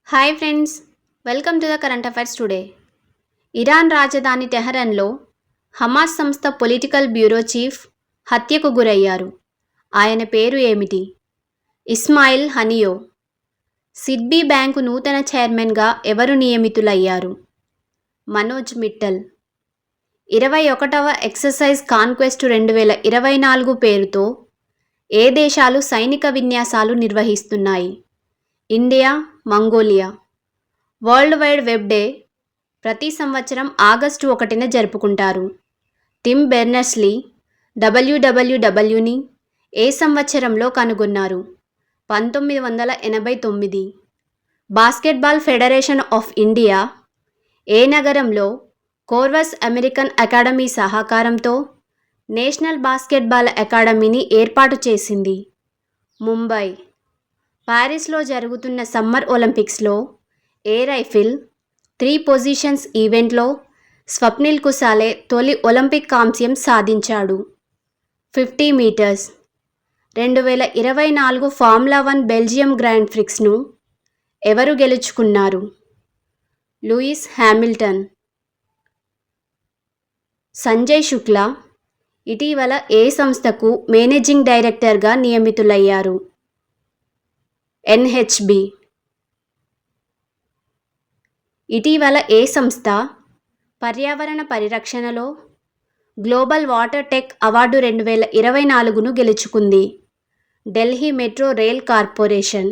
Hi friends, welcome to the current affairs today. Iran రాజధాని టెహరాన్లో Hamas సంస్థ political bureau chief హత్యకు గురయ్యారు. ఆయన పేరు ఏమిటి? ఇస్మాయిల్ హనియో. సిడ్బీ బ్యాంకు నూతన చైర్మన్గా ఎవరు నియమితులయ్యారు? మనోజ్ మిట్టల్. 21వ ఎక్సర్సైజ్ కాన్క్వెస్ట్ 2024 పేరుతో ఏ దేశాలు సైనిక విన్యాసాలు నిర్వహిస్తున్నాయి? India, Mongolia. World wide web day ప్రతి సంవత్సరం ఆగస్టు 1న జరుపుకుంటారు. టిమ్ బెర్నర్స్-లీ డబ్ల్యూడబ్ల్యూడబ్ల్యూని ఏ సంవత్సరంలో కనుగొన్నారు? 1989. బాస్కెట్బాల్ ఫెడరేషన్ ఆఫ్ ఇండియా ఏ నగరంలో కోర్వస్ అమెరికన్ అకాడమీ సహకారంతో నేషనల్ బాస్కెట్బాల్ అకాడమీని ఏర్పాటు చేసింది? ముంబై. పారిస్లో జరుగుతున్న సమ్మర్ ఒలింపిక్స్లో ఎయిర్ రైఫిల్ 3 పొజిషన్స్ ఈవెంట్లో స్వప్నిల్ కుసాలే తొలి ఒలింపిక్ కాంస్యం సాధించాడు. 50 మీటర్స్. 2024 ఫార్ములా 1 బెల్జియం గ్రాండ్ ప్రిక్స్ను ఎవరు గెలుచుకున్నారు? Louis Hamilton. సంజయ్ శుక్లా ఇటీవల ఏ సంస్థకు మేనేజింగ్ డైరెక్టర్గా నియమితులయ్యారు? ఎన్హెచ్బి. ఇటీవల ఏ సంస్థ పర్యావరణ పరిరక్షణలో గ్లోబల్ వాటర్ టెక్ అవార్డు 2024ను గెలుచుకుంది? Delhi metro rail corporation.